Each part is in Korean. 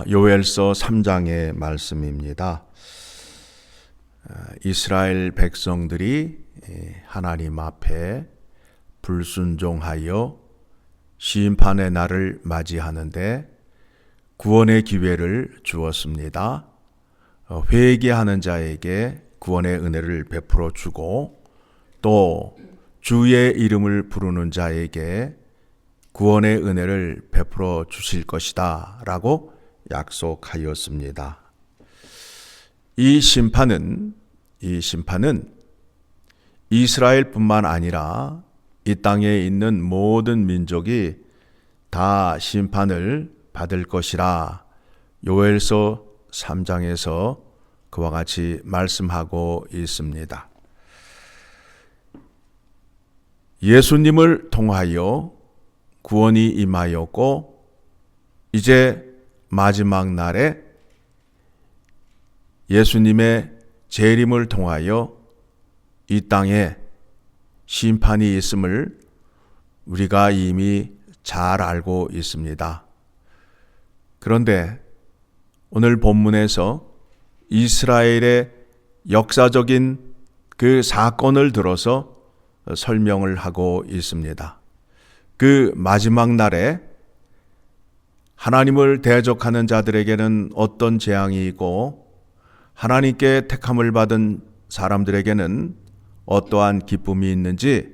요엘서 3장의 말씀입니다. 이스라엘 백성들이 하나님 앞에 불순종하여 심판의 날을 맞이하는데 구원의 기회를 주었습니다. 회개하는 자에게 구원의 은혜를 베풀어 주고 또 주의 이름을 부르는 자에게 구원의 은혜를 베풀어 주실 것이다 라고 약속하였습니다. 이 심판은 이스라엘뿐만 아니라 이 땅에 있는 모든 민족이 다 심판을 받을 것이라 요엘서 3장에서 그와 같이 말씀하고 있습니다. 예수님을 통하여 구원이 임하였고 이제 마지막 날에 예수님의 재림을 통하여 이 땅에 심판이 있음을 우리가 이미 잘 알고 있습니다. 그런데 오늘 본문에서 이스라엘의 역사적인 그 사건을 들어서 설명을 하고 있습니다. 그 마지막 날에 하나님을 대적하는 자들에게는 어떤 재앙이 있고 하나님께 택함을 받은 사람들에게는 어떠한 기쁨이 있는지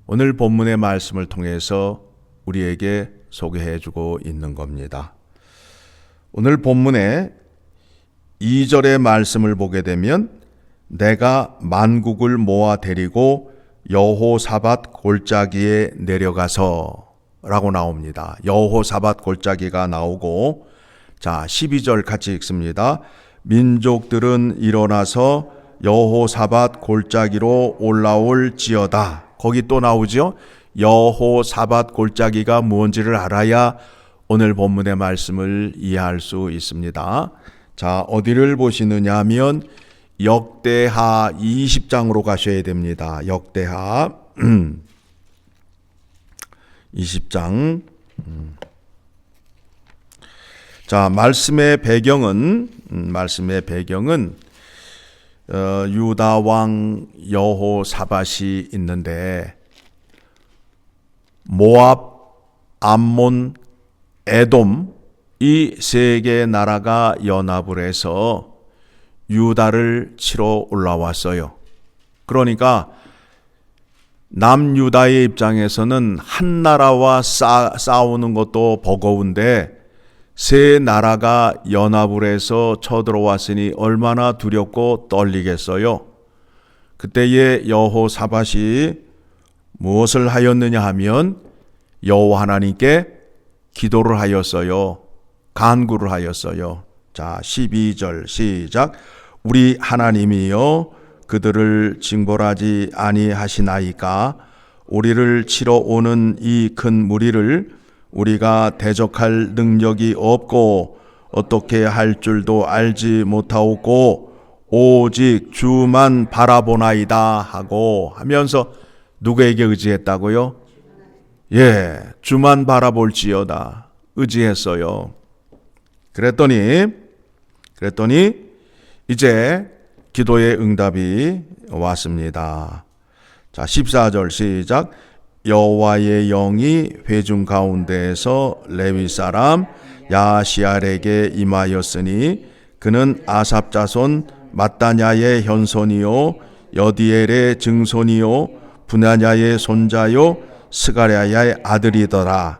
오늘 본문의 말씀을 통해서 우리에게 소개해 주고 있는 겁니다. 오늘 본문의 2절의 말씀을 보게 되면 내가 만국을 모아 데리고 여호사밧 골짜기에 내려가서 라고 나옵니다. 여호사밧 골짜기가 나오고 12절 같이 읽습니다. 민족들은 일어나서 여호사밧 골짜기로 올라올지어다. 거기 또 나오죠. 여호사밧 골짜기가 무엇인지를 알아야 오늘 본문의 말씀을 이해할 수 있습니다. 어디를 보시느냐 하면 역대하 20장으로 가셔야 됩니다. 역대하 20장. 말씀의 배경은 유다 왕 여호사밧이 있는데 모압, 암몬, 에돔 이 세 개의 나라가 연합을 해서 유다를 치러 올라왔어요. 그러니까 남유다의 입장에서는 한 나라와 싸우는 것도 버거운데 세 나라가 연합을 해서 쳐들어왔으니 얼마나 두렵고 떨리겠어요. 그때에 여호사밧이 무엇을 하였느냐 하면 여호와 하나님께 기도를 하였어요. 간구를 하였어요. 12절 시작. 우리 하나님이여 그들을 징벌하지 아니하시나이까 우리를 치러 오는 이 큰 무리를 우리가 대적할 능력이 없고 어떻게 할 줄도 알지 못하고 오직 주만 바라보나이다 하고 하면서 누구에게 의지했다고요? 주만 바라볼지어다 의지했어요. 그랬더니 이제 기도의 응답이 왔습니다. 14절 시작. 여호와의 영이 회중 가운데에서 레위 사람 야시알에게 임하였으니 그는 아삽 자손 마따냐의 현손이요 여디엘의 증손이요 분야냐의 손자요 스가랴의 아들이더라.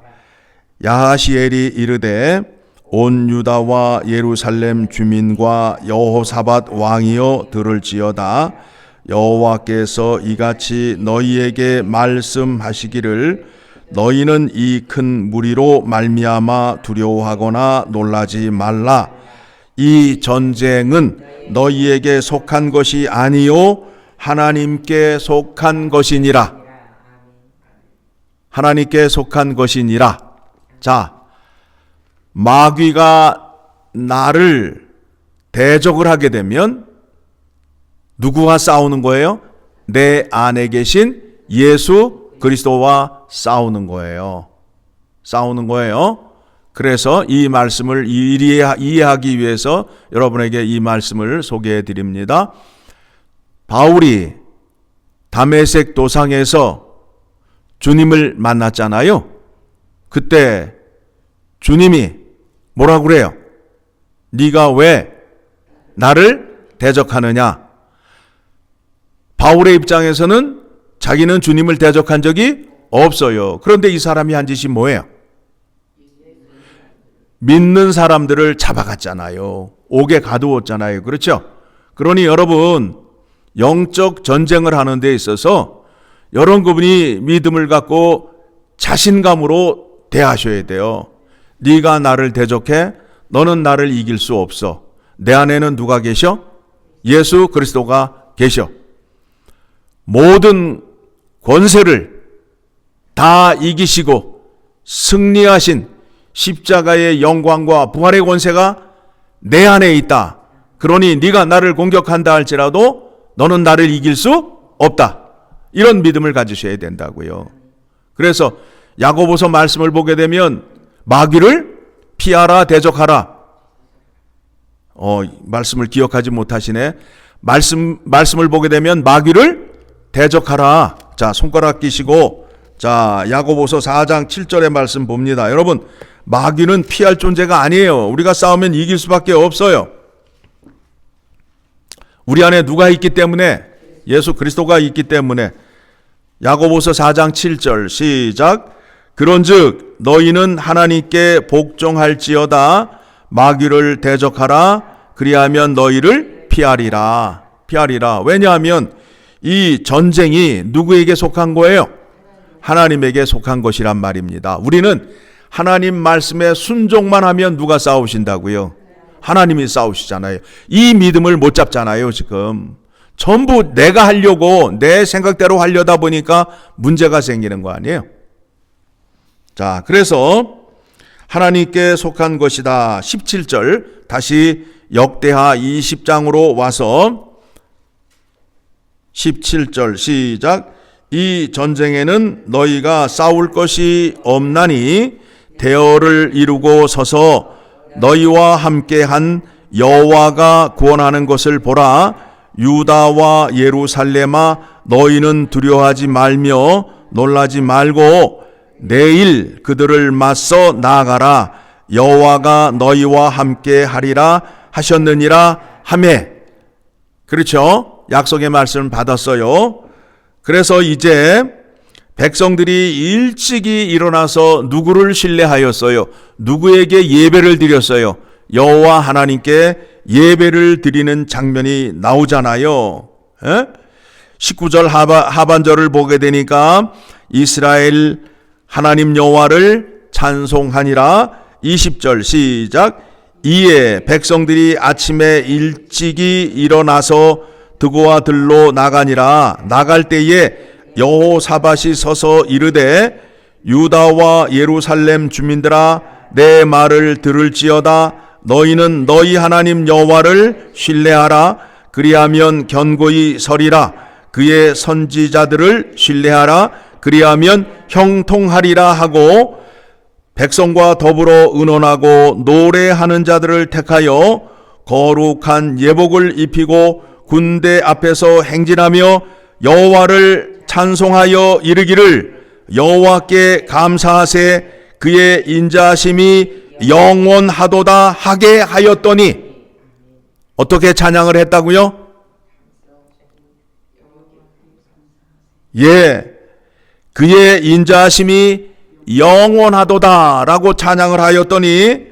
야하시엘이 이르되 온 유다와 예루살렘 주민과 여호사밧 왕이여 들을지어다. 여호와께서 이같이 너희에게 말씀하시기를 너희는 이 큰 무리로 말미암아 두려워하거나 놀라지 말라. 이 전쟁은 너희에게 속한 것이 아니요 하나님께 속한 것이니라. 하나님께 속한 것이니라. 마귀가 나를 대적을 하게 되면 누구와 싸우는 거예요? 내 안에 계신 예수 그리스도와 싸우는 거예요. 그래서 이 말씀을 이해하기 위해서 여러분에게 이 말씀을 소개해 드립니다. 바울이 다메섹 도상에서 주님을 만났잖아요. 그때 주님이 뭐라고 그래요? 네가 왜 나를 대적하느냐? 바울의 입장에서는 자기는 주님을 대적한 적이 없어요. 그런데 이 사람이 한 짓이 뭐예요? 믿는 사람들을 잡아갔잖아요. 옥에 가두었잖아요. 그렇죠? 그러니 여러분, 영적 전쟁을 하는 데 있어서 여러분이 믿음을 갖고 자신감으로 대하셔야 돼요. 네가 나를 대적해? 너는 나를 이길 수 없어. 내 안에는 누가 계셔? 예수 그리스도가 계셔. 모든 권세를 다 이기시고 승리하신 십자가의 영광과 부활의 권세가 내 안에 있다. 그러니 네가 나를 공격한다 할지라도 너는 나를 이길 수 없다. 이런 믿음을 가지셔야 된다고요. 그래서 야고보서 말씀을 보게 되면 마귀를 피하라, 대적하라. 말씀을 기억하지 못하시네. 말씀을 보게 되면 마귀를 대적하라. 자, 손가락 끼시고, 자, 야고보서 4장 7절의 말씀 봅니다. 여러분, 마귀는 피할 존재가 아니에요. 우리가 싸우면 이길 수밖에 없어요. 우리 안에 누가 있기 때문에? 예수 그리스도가 있기 때문에. 야고보서 4장 7절 시작. 그런즉 너희는 하나님께 복종할지어다. 마귀를 대적하라. 그리하면 너희를 피하리라. 왜냐하면 이 전쟁이 누구에게 속한 거예요? 하나님에게 속한 것이란 말입니다. 우리는 하나님 말씀에 순종만 하면 누가 싸우신다고요? 하나님이 싸우시잖아요. 이 믿음을 못 잡잖아요, 지금. 전부 내가 하려고 내 생각대로 하려다 보니까 문제가 생기는 거 아니에요? 자, 그래서 하나님께 속한 것이다. 17절 다시 역대하 20장으로 와서 17절 시작. 이 전쟁에는 너희가 싸울 것이 없나니 대열을 이루고 서서 너희와 함께한 여호와가 구원하는 것을 보라. 유다와 예루살렘아 너희는 두려워하지 말며 놀라지 말고 내일 그들을 맞서 나아가라. 여호와가 너희와 함께 하리라 하셨느니라 하매. 그렇죠? 약속의 말씀을 받았어요. 그래서 이제 백성들이 일찍이 일어나서 누구를 신뢰하였어요? 누구에게 예배를 드렸어요? 여호와 하나님께 예배를 드리는 장면이 나오잖아요. 19절 하반절을 보게 되니까 이스라엘 하나님 여호와를 찬송하니라. 20절 시작. 이에 백성들이 아침에 일찍이 일어나서 드고와 들로 나가니라. 나갈 때에 여호사밧이 서서 이르되 유다와 예루살렘 주민들아 내 말을 들을지어다. 너희는 너희 하나님 여호와를 신뢰하라. 그리하면 견고히 서리라. 그의 선지자들을 신뢰하라. 그리하면 형통하리라 하고 백성과 더불어 의논하고 노래하는 자들을 택하여 거룩한 예복을 입히고 군대 앞에서 행진하며 여호와를 찬송하여 이르기를 여호와께 감사하세 그의 인자하심이 영원하도다 하게 하였더니. 어떻게 찬양을 했다고요? 예, 그의 인자하심이 영원하도다 라고 찬양을 하였더니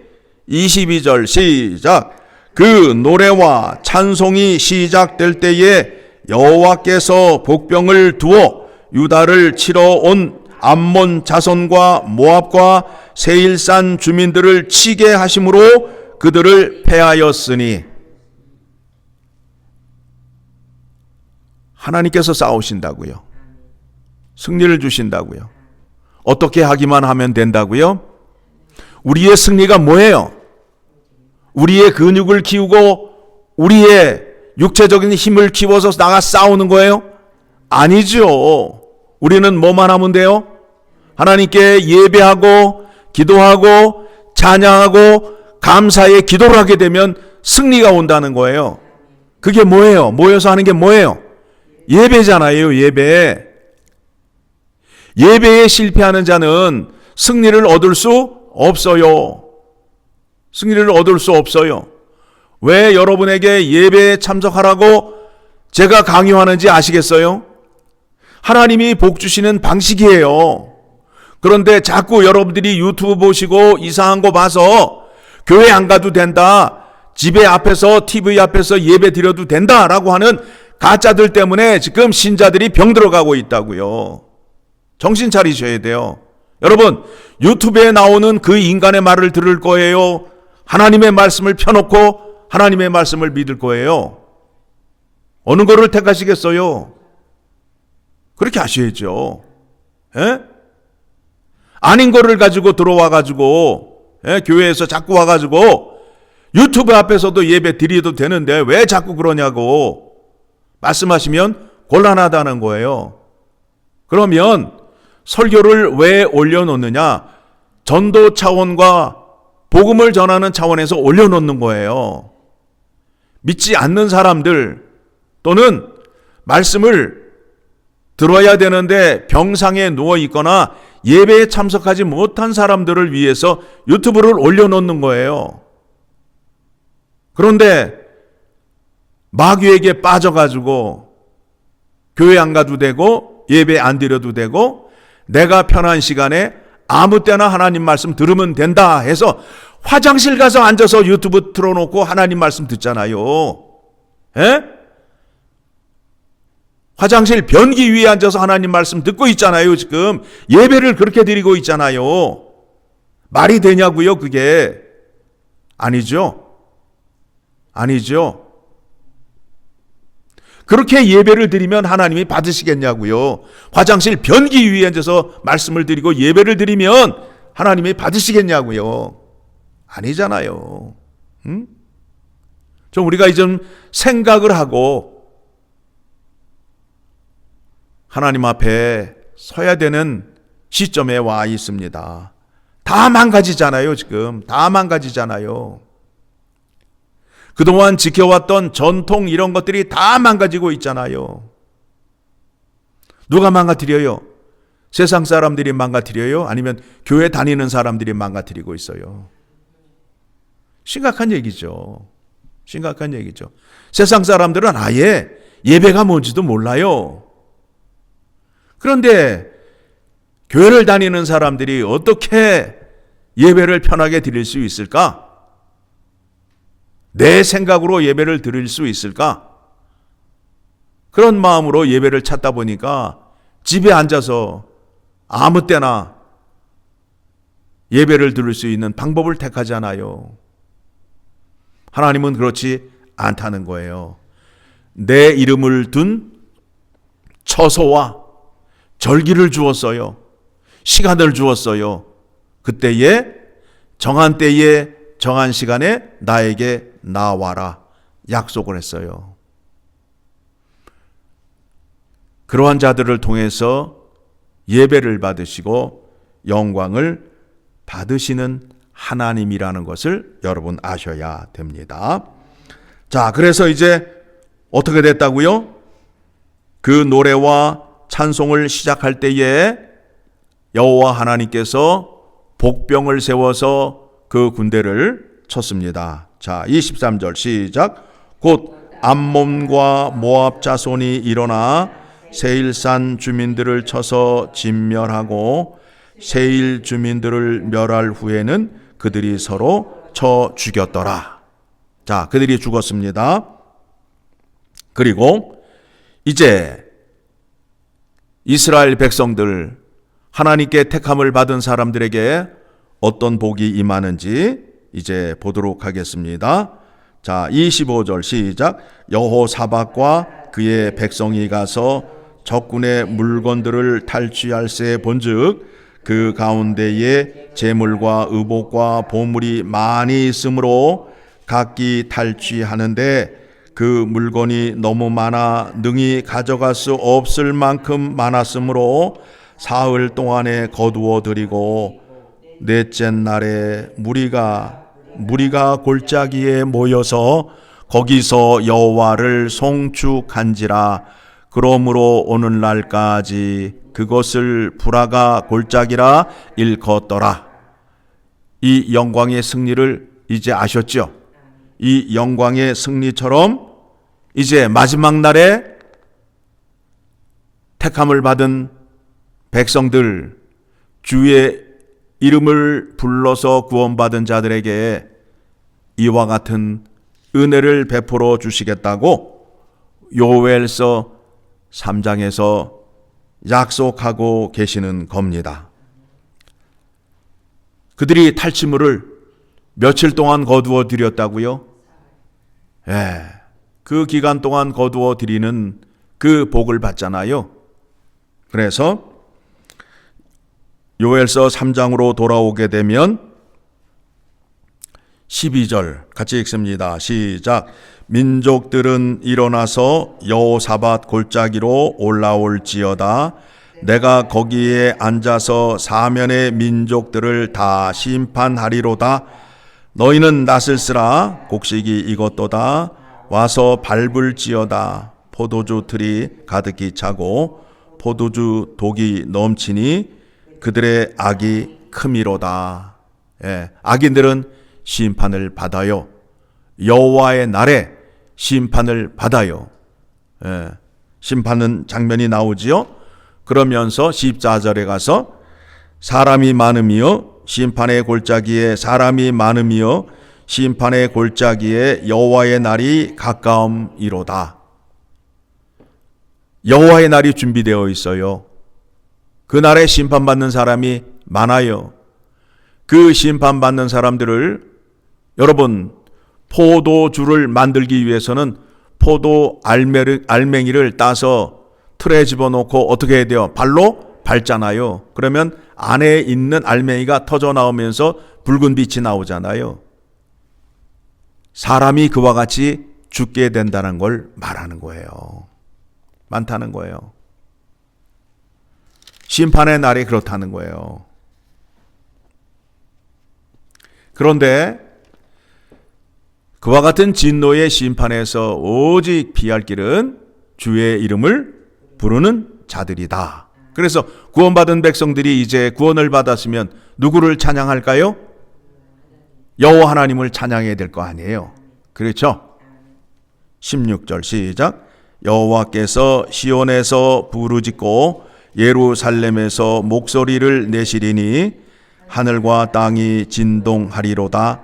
22절 시작. 그 노래와 찬송이 시작될 때에 여호와께서 복병을 두어 유다를 치러 온 암몬 자손과 모압과 세일산 주민들을 치게 하심으로 그들을 패하였으니. 하나님께서 싸우신다고요. 승리를 주신다고요. 어떻게 하기만 하면 된다고요? 우리의 승리가 뭐예요? 우리의 근육을 키우고 우리의 육체적인 힘을 키워서 나가 싸우는 거예요? 아니죠. 우리는 뭐만 하면 돼요? 하나님께 예배하고 기도하고 찬양하고 감사의 기도를 하게 되면 승리가 온다는 거예요. 그게 뭐예요? 모여서 하는 게 뭐예요? 예배잖아요. 예배. 예배에 실패하는 자는 승리를 얻을 수 없어요. 승리를 얻을 수 없어요. 왜 여러분에게 예배에 참석하라고 제가 강요하는지 아시겠어요? 하나님이 복 주시는 방식이에요. 그런데 자꾸 여러분들이 유튜브 보시고 이상한 거 봐서 교회 안 가도 된다, 집에 앞에서 TV 앞에서 예배 드려도 된다라고 하는 가짜들 때문에 지금 신자들이 병들어가고 있다고요. 정신 차리셔야 돼요. 여러분, 유튜브에 나오는 그 인간의 말을 들을 거예요? 하나님의 말씀을 펴놓고 하나님의 말씀을 믿을 거예요? 어느 거를 택하시겠어요? 그렇게 하셔야죠. 예? 아닌 거를 가지고 들어와 가지고, 예? 교회에서 자꾸 와 가지고 유튜브 앞에서도 예배 드려도 되는데 왜 자꾸 그러냐고 말씀하시면 곤란하다는 거예요. 그러면 설교를 왜 올려놓느냐? 전도 차원과 복음을 전하는 차원에서 올려놓는 거예요. 믿지 않는 사람들 또는 말씀을 들어야 되는데 병상에 누워 있거나 예배에 참석하지 못한 사람들을 위해서 유튜브를 올려놓는 거예요. 그런데 마귀에게 빠져가지고 교회 안 가도 되고 예배 안 드려도 되고 내가 편한 시간에 아무 때나 하나님 말씀 들으면 된다 해서 화장실 가서 앉아서 유튜브 틀어놓고 하나님 말씀 듣잖아요. 에? 화장실 변기 위에 앉아서 하나님 말씀 듣고 있잖아요. 지금 예배를 그렇게 드리고 있잖아요. 말이 되냐고요? 그게 아니죠. 아니죠. 그렇게 예배를 드리면 하나님이 받으시겠냐고요? 화장실 변기 위에 앉아서 말씀을 드리고 예배를 드리면 하나님이 받으시겠냐고요? 아니잖아요. 응? 좀 우리가 이제 생각을 하고 하나님 앞에 서야 되는 시점에 와 있습니다. 다 망가지잖아요. 지금 다 망가지잖아요. 그동안 지켜왔던 전통 이런 것들이 다 망가지고 있잖아요. 누가 망가뜨려요? 세상 사람들이 망가뜨려요? 아니면 교회 다니는 사람들이 망가뜨리고 있어요? 심각한 얘기죠. 심각한 얘기죠. 세상 사람들은 아예 예배가 뭔지도 몰라요. 그런데 교회를 다니는 사람들이 어떻게 예배를 편하게 드릴 수 있을까? 내 생각으로 예배를 드릴 수 있을까? 그런 마음으로 예배를 찾다 보니까 집에 앉아서 아무 때나 예배를 드릴 수 있는 방법을 택하잖아요. 하나님은 그렇지 않다는 거예요. 내 이름을 둔 처소와 절기를 주었어요. 시간을 주었어요. 그때에 정한 때에 정한 시간에 나에게 나와라 약속을 했어요. 그러한 자들을 통해서 예배를 받으시고 영광을 받으시는 하나님이라는 것을 여러분 아셔야 됩니다. 자, 그래서 이제 어떻게 됐다고요? 그 노래와 찬송을 시작할 때에 여호와 하나님께서 복병을 세워서 그 군대를 쳤습니다. 자, 23절 시작. 곧 암몬과 모압 자손이 일어나 세일산 주민들을 쳐서 진멸하고 세일 주민들을 멸할 후에는 그들이 서로 쳐 죽였더라. 자, 그들이 죽었습니다. 그리고 이제 이스라엘 백성들, 하나님께 택함을 받은 사람들에게 어떤 복이 임하는지 이제 보도록 하겠습니다. 자, 25절 시작. 여호사밧과 그의 백성이 가서 적군의 물건들을 탈취할세 본즉 그 가운데에 재물과 의복과 보물이 많이 있으므로 각기 탈취하는데 그 물건이 너무 많아 능히 가져갈 수 없을 만큼 많았으므로 사흘 동안에 거두어 드리고 넷째 날에 무리가 골짜기에 모여서 거기서 여호와를 송축한지라. 그러므로 오늘날까지 그것을 브라가 골짜기라 일컫더라. 이 영광의 승리를 이제 아셨죠? 이 영광의 승리처럼 이제 마지막 날에 택함을 받은 백성들, 주의 이름을 불러서 구원받은 자들에게 이와 같은 은혜를 베풀어 주시겠다고 요엘서 3장에서 약속하고 계시는 겁니다. 그들이 탈취물을 며칠 동안 거두어 드렸다고요? 그 기간 동안 거두어 드리는 그 복을 받잖아요. 그래서 요엘서 3장으로 돌아오게 되면 12절 같이 읽습니다. 시작. 민족들은 일어나서 여호사밧 골짜기로 올라올지어다. 내가 거기에 앉아서 사면의 민족들을 다 심판하리로다. 너희는 낫을 쓰라. 곡식이 익었도다. 와서 밟을지어다. 포도주 틀이 가득히 차고 포도주 독이 넘치니 그들의 악이 크미로다. 악인들은 심판을 받아요. 여호와의 날에 심판을 받아요. 심판은 장면이 나오지요. 그러면서 14절에 가서 사람이 많음이여 심판의 골짜기에 사람이 많음이여 심판의 골짜기에 여호와의 날이 가까움이로다. 여호와의 날이 준비되어 있어요. 그 날에 심판받는 사람이 많아요. 그 심판받는 사람들을 여러분 포도주를 만들기 위해서는 포도 알맹이를 따서 틀에 집어넣고 어떻게 해야 돼요? 발로 밟잖아요. 그러면 안에 있는 알맹이가 터져 나오면서 붉은 빛이 나오잖아요. 사람이 그와 같이 죽게 된다는 걸 말하는 거예요. 많다는 거예요. 심판의 날이 그렇다는 거예요. 그런데 그와 같은 진노의 심판에서 오직 피할 길은 주의 이름을 부르는 자들이다. 그래서 구원받은 백성들이 이제 구원을 받았으면 누구를 찬양할까요? 여호와 하나님을 찬양해야 될 거 아니에요. 그렇죠? 16절 시작. 여호와께서 시온에서 부르짖고 예루살렘에서 목소리를 내시리니 하늘과 땅이 진동하리로다.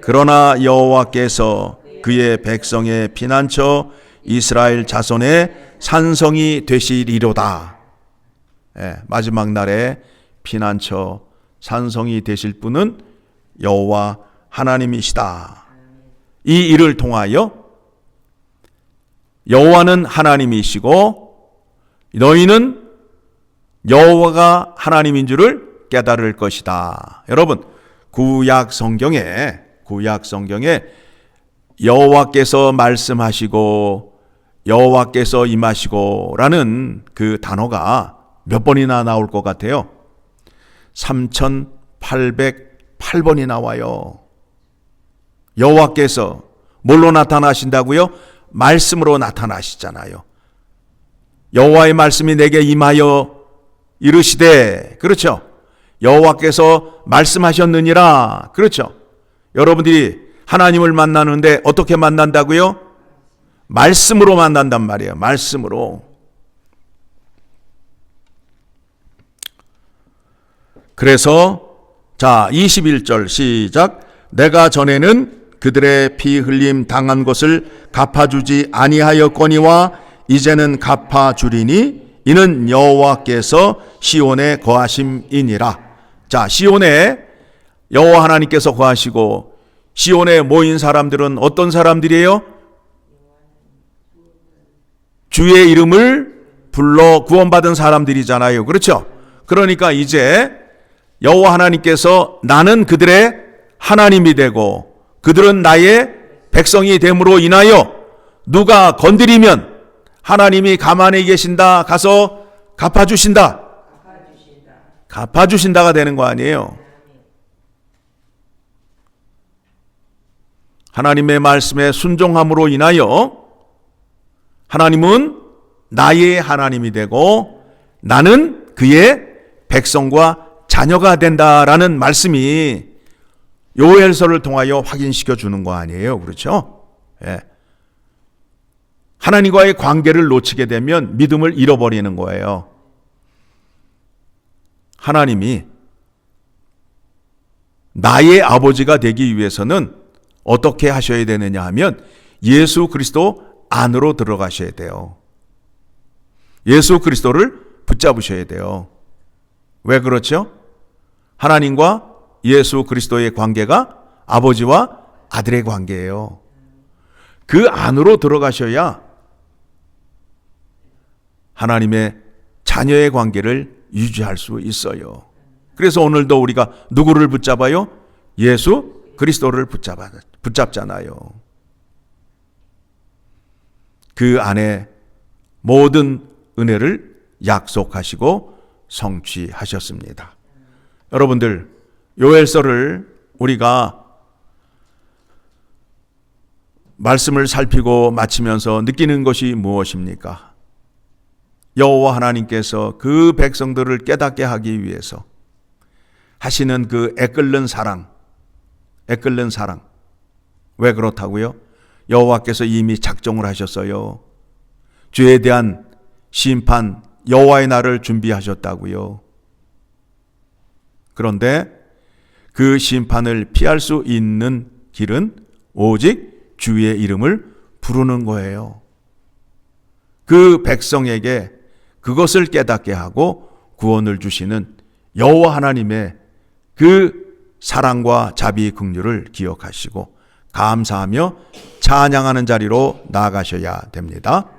그러나 여호와께서 그의 백성의 피난처 이스라엘 자손의 산성이 되시리로다. 마지막 날에 피난처 산성이 되실 분은 여호와 하나님이시다. 이 일을 통하여 여호와는 하나님이시고 너희는 여호와가 하나님인 줄을 깨달을 것이다. 여러분 구약 성경에 여호와께서 말씀하시고 여호와께서 임하시고라는 그 단어가 몇 번이나 나올 것 같아요? 3808번이 나와요. 여호와께서 뭘로 나타나신다고요? 말씀으로 나타나시잖아요. 여호와의 말씀이 내게 임하여 이르시되, 그렇죠? 여호와께서 말씀하셨느니라, 그렇죠? 여러분들이 하나님을 만나는데 어떻게 만난다고요? 말씀으로 만난단 말이에요. 말씀으로. 그래서 자 21절 시작. 내가 전에는 그들의 피 흘림 당한 것을 갚아주지 아니하였거니와 이제는 갚아주리니 이는 여호와께서 시온에 거하심이니라. 자, 시온에 여호와 하나님께서 거하시고 시온에 모인 사람들은 어떤 사람들이에요? 주의 이름을 불러 구원받은 사람들이잖아요. 그렇죠? 그러니까 이제 여호와 하나님께서 나는 그들의 하나님이 되고 그들은 나의 백성이 됨으로 인하여 누가 건드리면 하나님이 가만히 계신다, 가서 갚아주신다. 갚아주신다가 되는 거 아니에요. 하나님의 말씀에 순종함으로 인하여 하나님은 나의 하나님이 되고 나는 그의 백성과 자녀가 된다라는 말씀이 요엘서를 통하여 확인시켜 주는 거 아니에요. 그렇죠? 예. 하나님과의 관계를 놓치게 되면 믿음을 잃어버리는 거예요. 하나님이 나의 아버지가 되기 위해서는 어떻게 하셔야 되느냐 하면 예수 그리스도 안으로 들어가셔야 돼요. 예수 그리스도를 붙잡으셔야 돼요. 왜 그렇죠? 하나님과 예수 그리스도의 관계가 아버지와 아들의 관계예요. 그 안으로 들어가셔야 하나님의 자녀의 관계를 유지할 수 있어요. 그래서 오늘도 우리가 누구를 붙잡아요? 예수 그리스도를 붙잡잖아요. 그 안에 모든 은혜를 약속하시고 성취하셨습니다. 여러분들, 요엘서를 우리가 말씀을 살피고 마치면서 느끼는 것이 무엇입니까? 여호와 하나님께서 그 백성들을 깨닫게 하기 위해서 하시는 그 애끓는 사랑. 왜 그렇다고요? 여호와께서 이미 작정을 하셨어요. 죄에 대한 심판, 여호와의 날을 준비하셨다고요. 그런데 그 심판을 피할 수 있는 길은 오직 주의 이름을 부르는 거예요. 그 백성에게 그것을 깨닫게 하고 구원을 주시는 여호와 하나님의 그 사랑과 자비 긍휼을 기억하시고 감사하며 찬양하는 자리로 나아가셔야 됩니다.